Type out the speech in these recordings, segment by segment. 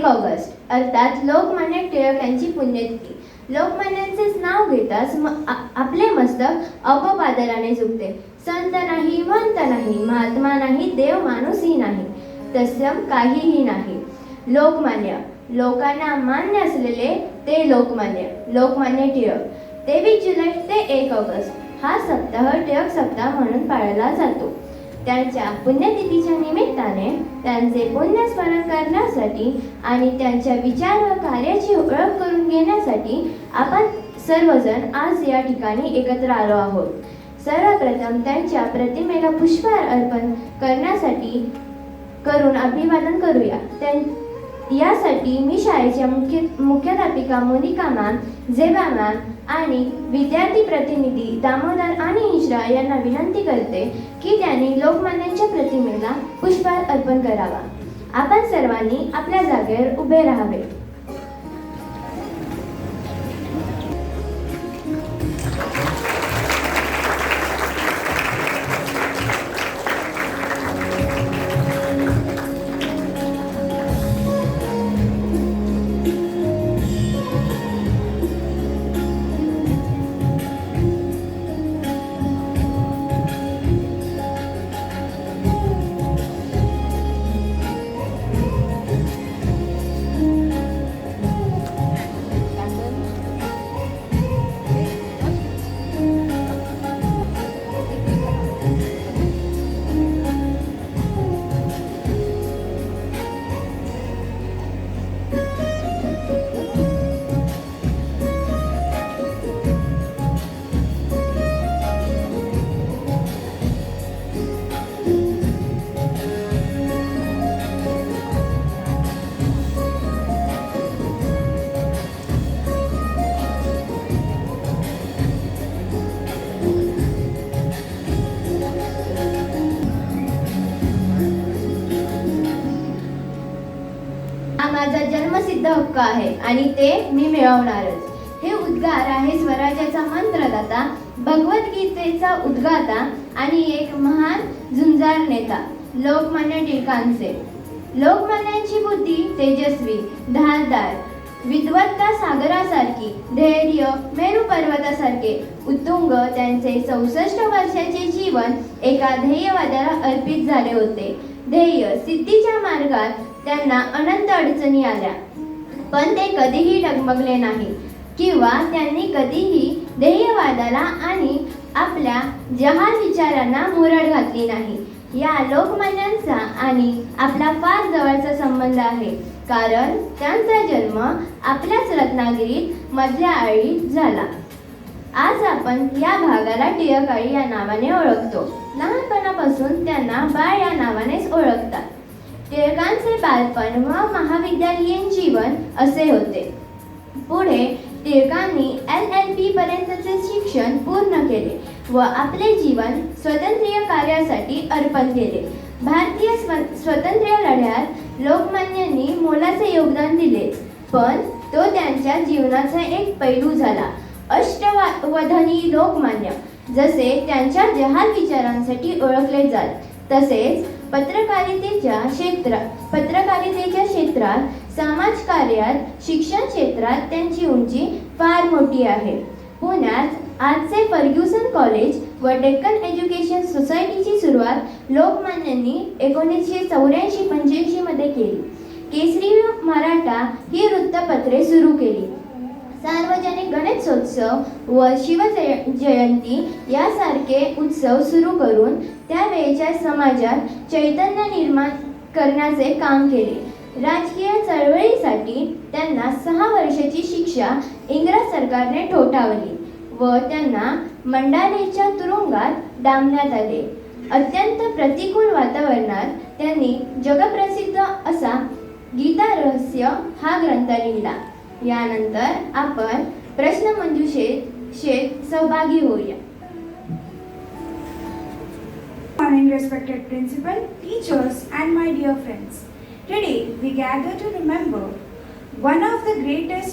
August अर्थात लोकमान्य टिळक यांची पुण्यतिथी. लोकमान्यांचेच नाव घेताच आपले मस्तक अपपादराने झुकते. संत नाही, महंत नाही, महात्मा नाही, देव माणूसही नाही, तत्सम काहीही नाही. लोकमान्य, लोकांना मान्य असलेले ते लोकमान्य, लोकमान्य टिळक. 23 जुलै ते 1 ऑगस्ट हा सप्ताह टिळक सप्ताह म्हणून पाळला जातो. त्यांच्या पुण्यतिथीच्या निमित्ताने त्यांचे पुण्यस्मरण करण्यासाठी आणि त्यांच्या विचार व कार्याची ओळख करून घेण्यासाठी आपण सर्वजण आज या ठिकाणी एकत्र आलो आहोत. सर्वप्रथम त्यांच्या प्रतिमेला पुष्पहार अर्पण करण्यासाठी करून अभिवादन करूया. यासाठी मी शाळेच्या मुख्याध्यापिका मोनिका मॅम, झेबा मॅम आणि विद्यार्थी प्रतिनिधी दामोदर आणि इश्रा यांना विनंती करते की त्यांनी लोकमान्यांच्या प्रतिमेला पुष्पहार अर्पण करावा. आपण सर्वांनी आपल्या जागेवर उभे राहावे. माझा जन्मसिद्ध हक्क आहे आणि ते मी मिळवणारच. हे उद्गार आहे स्वराज्याचा मंत्रदाता, भगवद्गीतेचा उद्गाता आणि एक महान झुंजार नेता लोकमान्य टिळकांचे. लोकमान्यांची बुद्धी तेजस्वी, धारदार, विद्वत्ता सागरासारखी, धैर्य मेरू पर्वतासारखे उत्तुंग. त्यांचे 64 वर्षाचे जीवन एका ध्येयवादाला अर्पित झाले होते. ध्येय सिद्धीच्या मार्गात त्यांना अनंत अडचणी आल्या, पण ते कधीही डगमगले नाही किंवा त्यांनी कधीही ध्येयवादाला आणि आपल्या जहाल विचारांना मुरड घातली नाही. या लोकमान्यांचा आणि आपला फार जवळचा संबंध आहे, कारण त्यांचा जन्म आपल्याच रत्नागिरीत मधल्या आळीत झाला. आज आपण या भागाला टिळकाळी या नावाने ओळखतो. लहानपणापासून त्यांना बाळ या नावानेच ओळखतात. टिळकांचे बालपण व महाविद्यालयीन जीवन असे होते. पुढे टिळकांनी LLB पर्यंतचे शिक्षण पूर्ण केले व आपले जीवन स्वातंत्र्य कार्यासाठी अर्पण केले. भारतीय स्वातंत्र्य लढ्यात लोकमान्यांनी मोलाचे योगदान दिले, पण तो त्यांच्या जीवनाचा एक पैलू झाला. अष्टवधनी लोकमान्य जसे त्यांच्या जहाल विचारांसाठी ओळखले जात, तसेच पत्रकारितेच्या क्षेत्रात, समाजकार्यात, शिक्षण क्षेत्रात त्यांची उंची फार मोठी आहे. पुण्यात आजचे फर्ग्युसन कॉलेज व डेक्कन एज्युकेशन सोसायटीची सुरुवात लोकमान्यांनी 1984-85 मध्ये केली. केसरी मराठा ही वृत्तपत्रे सुरू केली. सार्वजनिक गणेशोत्सव व शिवजयंती यासारखे उत्सव सुरू करून त्यावेळच्या समाजात चैतन्य निर्माण करण्याचे काम केले. राजकीय चळवळीसाठी त्यांना 6 वर्षाची शिक्षा इंग्रज सरकारने ठोठावली व त्यांना मंडालेच्या तुरुंगात डांबण्यात आले. अत्यंत प्रतिकूल वातावरणात त्यांनी जगप्रसिद्ध असा गीता रहस्य हा ग्रंथ लिहिला. यानंतर आपण प्रश्नमंजुषेत सहभागी होऊया. Morning, respected principal, teachers, and my dear friends. Today we gather to remember one of the greatest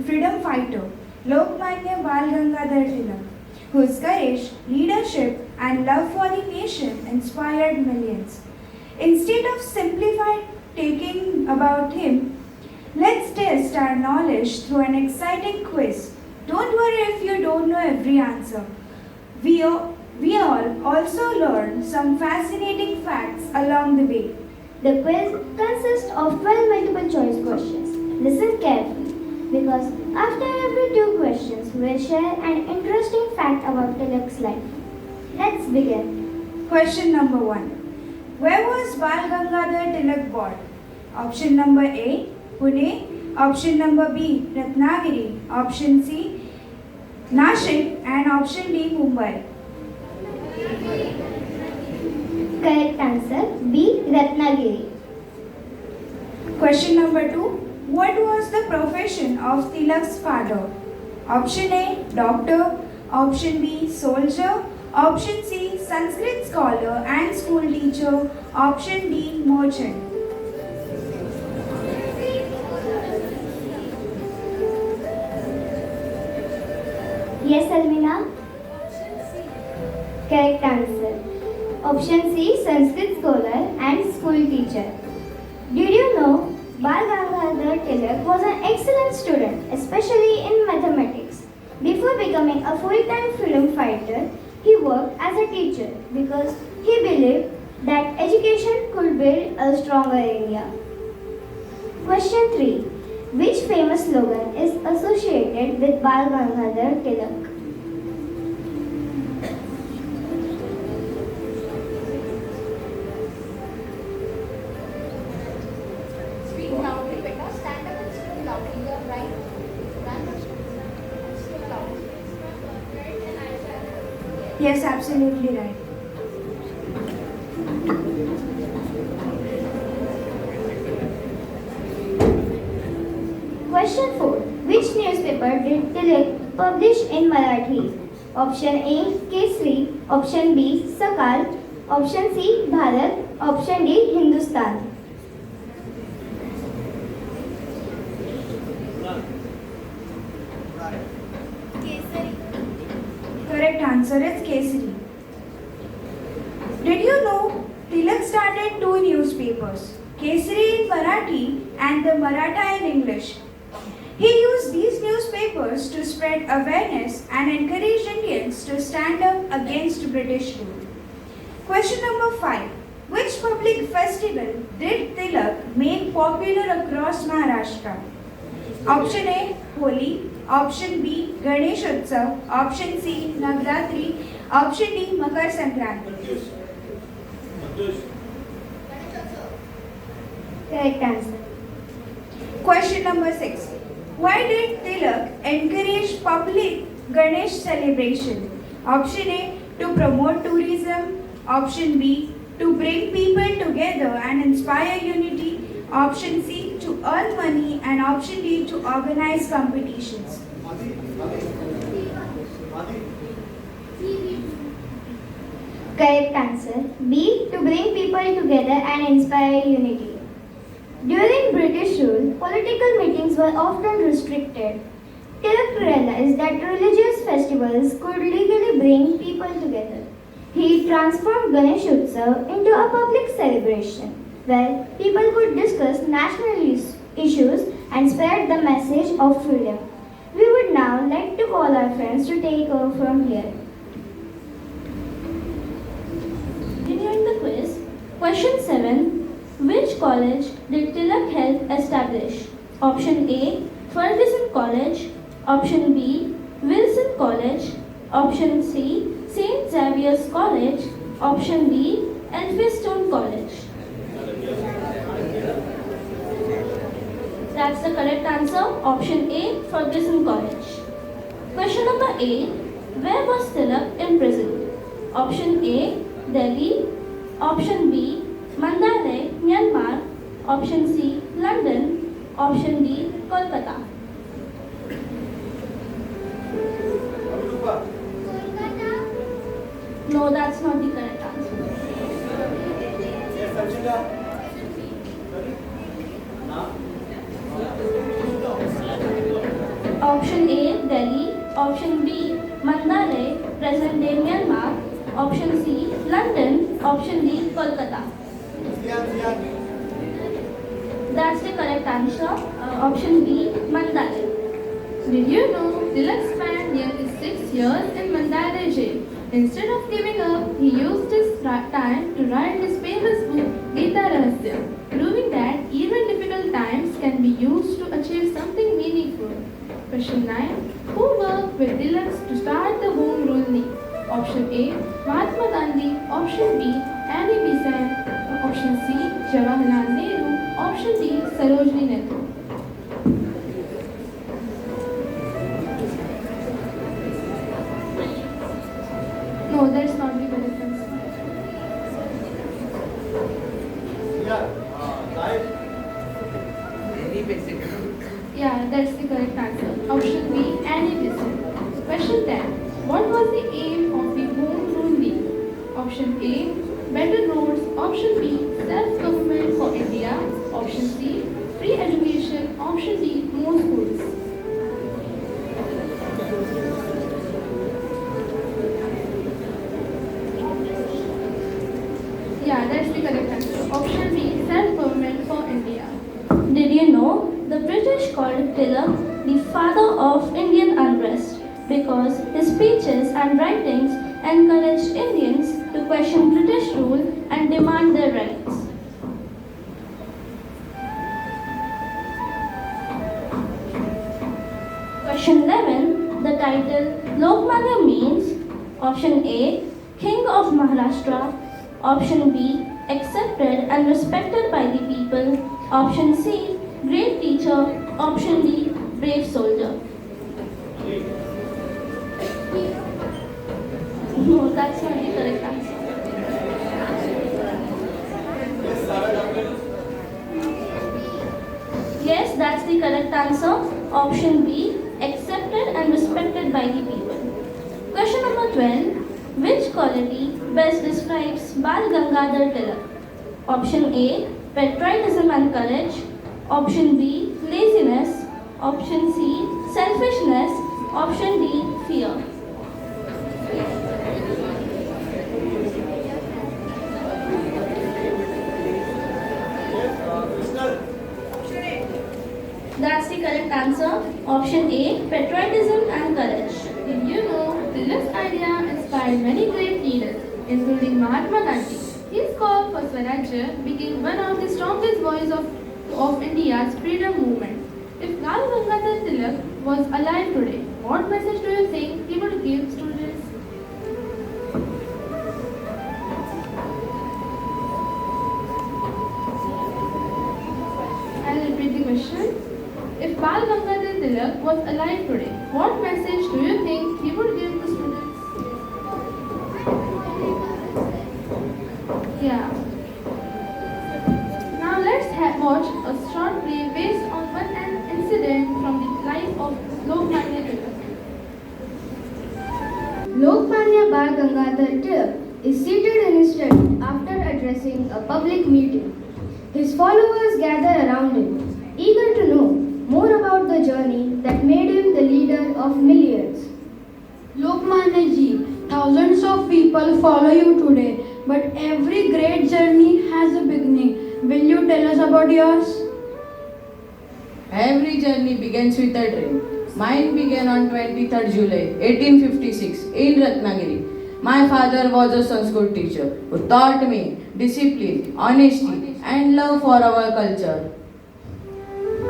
freedom fighter, Lokmanya Bal Gangadhar Tilak, whose courage, leadership, and love for the nation inspired millions. Instead of simplified talking about him, let's test our knowledge through an exciting quiz. Don't worry if you don't know every answer. We all also learn some fascinating facts along the way. The quiz consists of 12 multiple choice questions. Listen carefully, because after every 2 questions, we'll share an interesting fact about Tilak's life. Let's begin. Question number 1. Where was Bal Gangadhar Tilak born? Option number A, Pune. Option number B, Ratnagiri. Option C, Nashik. And option D, Mumbai. Correct answer B, Ratnagiri. Question number 2. What was the profession of Tilak's father? Option A, doctor. Option B, soldier. Option C, Sanskrit scholar and school teacher. Option D, merchant. Yes, Almina? Correct answer. Option C, Sanskrit scholar and school teacher. Did you know Bal Gangadhar Tilak was an excellent student, especially in mathematics. Before becoming a full-time freedom fighter, he worked as a teacher because he believed that education could build a stronger India. Question 3. Which famous slogan is associated with Bal Gangadhar Tilak? Yes, absolutely right. Question 4. Which newspaper did Tilak publish in Marathi? Option A, Kesari. Option B, Sakal. Option C, Bharat. Option D, Hindustan. Correct answer is Kesari. Did you know Tilak started 2 newspapers, Kesari in Marathi and the Maratha in English. He used these newspapers to spread awareness and encourage Indians to stand up against British rule. Question number 5. Which public festival did Tilak make popular across Maharashtra? Option A, Holi. Option B, Ganesh Utsav. Option C, Navratri. Option D, Makar Sankranti. Correct answer. Question number 6. Why did Tilak encourage public Ganesh celebration? Option A, to promote tourism. Option B, to bring people together and inspire unity. Option C, to earn money. And option D, to organize competitions. Correct answer. B. To bring people together and inspire unity. During British rule, political meetings were often restricted. Tilak realized that religious festivals could legally bring people together. He transformed Ganesh Utsav into a public celebration where people could discuss national issues and spread the message of freedom. We would now like to call our friends to take over from here. Continuing the quiz, question 7. Which college did Tilak help establish? Option A, Ferguson College. Option B, Wilson College. Option C, St. Xavier's College. Option D, Elphinstone College. That's the correct answer. Option A, Ferguson College. Question number 8. Where was Tilak imprisoned? Option A, Delhi. Option B, Mandalay, Myanmar. Option C, London. Option D, Kolkata. No, that's not the correct answer. Option A, Delhi. Option B, Mandalay, present-day Myanmar. Option C, London. Option D, Kolkata. That's the correct answer. Option B, Mandalay. Did you know Tilak spent nearly 6 years in Mandalay jail? Instead of giving up, he used his time to write his famous book Gita Rahasya, proving that even difficult times can be used to achieve something meaningful. Question 9. Who worked with Tilak to start the Home Rule League? Option A, Mahatma Gandhi. Option B, Annie Besant. Option C, Jawaharlal Nehru. Option D, Sarojini Naidu. No, that's not the correct answer. Yeah, that's the correct answer. Option B, Annie Besant. Question 10. What was the aim of the Home Rule League? Option A, better roads. Option B, self-government for India. Option C, free education. Option D, more schools. Yeah, that's the correct answer. Option B, self-government for India. Did you know the British called Tilak the father of Indian unrest because his speeches and writings encouraged Indians to question British rule and demand their rights. Question 11. The title Lokmanya means option A, King of Maharashtra. Option B, accepted and respected by the people. Option C, great teacher. Option D, brave soldier. No, that's not the correct answer. Yes, that's the correct answer. Option B, accepted and respected by the people. Question number 12. Which quality best describes Bal Gangadhar Tilak? Option A, patriotism and courage. Option B, laziness. Option C, selfishness. Option D, fear. That's the correct answer. Option A, patriotism and courage. Did you know Tilak's idea inspired many great leaders, including Mahatma Gandhi? His call for Swarajya became one of the strongest voices of India's freedom movement. If Bal Gangadhar Tilak was alive today, what message do you think he would give students? I'll repeat the question. If Bal Gangadhar Tilak was alive today, what message do you think he would give to students? Yeah. Now let's watch a short play based on one incident from the life of Lokmanya Tilak. Lokmanya Bal Gangadhar Tilak is seated in his study after addressing a public meeting. His followers gather around him, eager to know more about the journey that made him the leader of millions. Lokmanya ji, thousands of people follow you today, but every great journey has a beginning. Will you tell us about yours? Every journey begins with a dream. Mine began on 23rd July 1856 in Ratnagiri. My father was a Sanskrit teacher who taught me discipline, honesty, and love for our culture.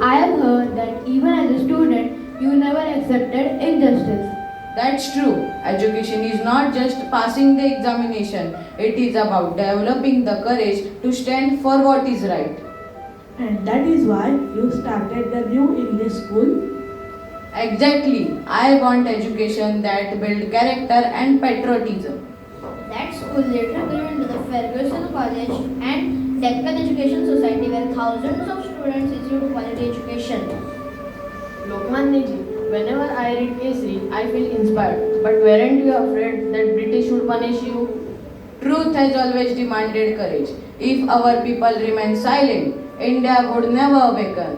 I have heard that even as a student, you never accepted injustice. That's true. Education is not just passing the examination, it is about developing the courage to stand for what is right. And that is why you started the new English school. Exactly. I want education that build character and patriotism. That school later grew into the Ferguson College and Deccan Education Society where thousands of students received quality education. Lokmanya ji, whenever I read Kesari, I feel inspired. But weren't you afraid that British would punish you? Truth has always demanded courage. If our people remain silent, India would never awaken.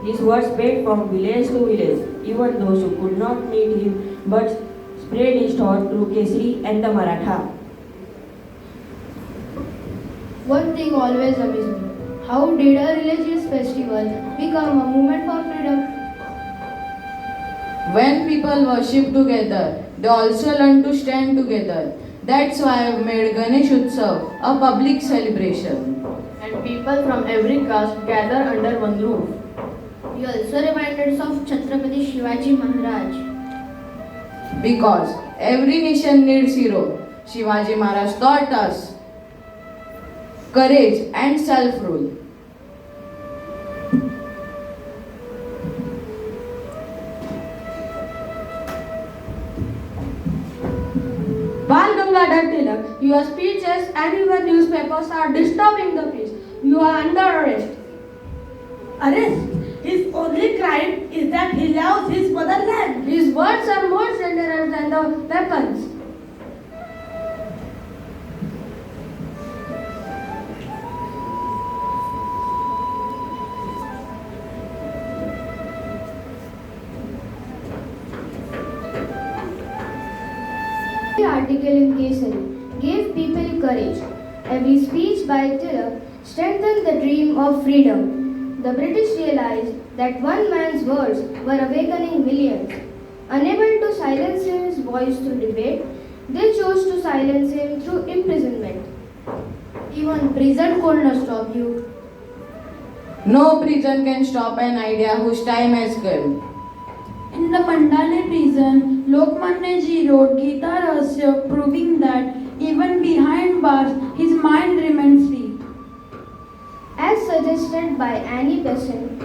His words spread from village to village, even those who could not meet him but spread his thought through Kesari and the Maratha. One thing always amazed me. How did a religious festival become a movement for freedom? When people worship together, they also learn to stand together. That's why I've made Ganesh Utsav a public celebration. And people from every caste gather under one roof. We also reminded us of Chhatrapati Shivaji Maharaj. Because every nation needs hero. Shivaji Maharaj taught us courage and self-rule. Bal Gangadhar Tilak, your speeches and your newspapers are disturbing the peace. You are under arrest. Arrest? His only crime is that he loves his motherland. His words are more dangerous than the weapons. Every article in Kesari gave people courage. Every speech by Tilak strengthened the dream of freedom. The British realized that one man's words were awakening millions. Unable to silence his voice through debate, they chose to silence him through imprisonment. Even prison could not stop you. No prison can stop an idea whose time has come. In the Mandale prison, Lokmanya ji wrote Gita Rahasya, proving that even behind bars, his mind remains free. As suggested by Annie Besant,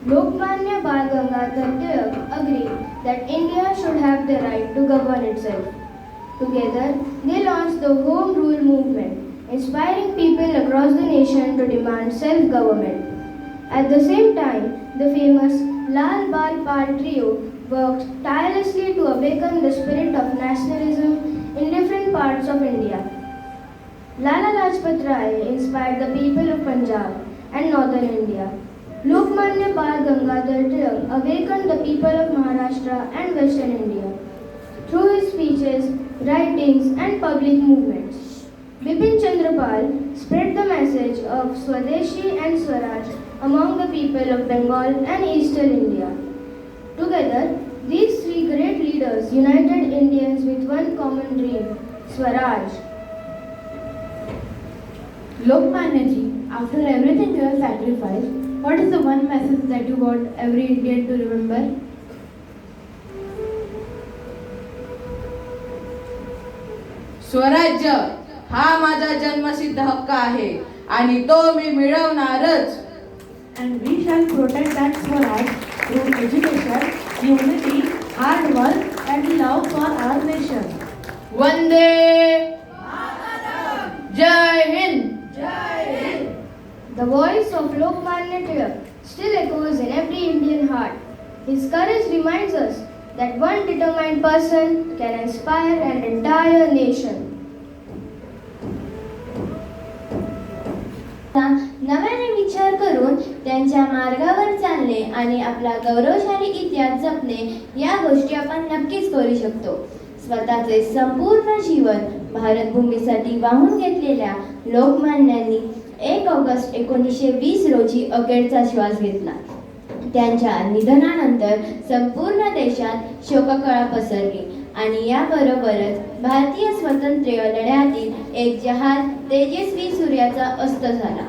Lokmanya Bal Gangadhar Tilak agreed that India should have the right to govern itself. Together, they launched the Home Rule movement, inspiring people across the nation to demand self-government. At the same time, the famous Lal Bal Pal trio worked tirelessly to awaken the spirit of nationalism in different parts of India. Lala Lajpat Rai inspired the people of Punjab and northern India. Lokmanya Bal Gangadhar Tilak awakened the people of Maharashtra and western India through his speeches, writings and public movements. Bipin Chandra Pal spread the message of Swadeshi and Swaraj among the people of Bengal and eastern India. Together, these three great leaders united Indians with one common dream, Swaraj. Lokmanya ji, after everything you have sacrificed, what is the one message that you want every Indian to remember? स्वराज्य हा माझा जन्मसिद्ध हक्क आहे आणि तो मी मिळवणारच. And we shall protect that Swaraj through education, unity, hard work, and love for our nation. Vande Jai Hind. The voice of Lokmanya Tilak still echoes in every Indian heart. His courage reminds us that one determined person can inspire an entire nation. नव्याने विचार करून त्यांच्या मार्गावर चालणे आणि आपला गौरवशाली इतिहास जपणे या गोष्टी आपण नक्कीच करू शकतो. स्वतःचे संपूर्ण जीवन भारतभूमीसाठी वाहून घेतलेल्या लोकमान्यांनी 1 ऑगस्ट 1920 रोजी अखेरचा श्वास घेतला. त्यांच्या निधनानंतर संपूर्ण देशात शोककळा पसरली आणि याबरोबरच भारतीय स्वातंत्र्य लढ्यातील एक जहाज तेजस्वी सूर्याचा अस्त झाला.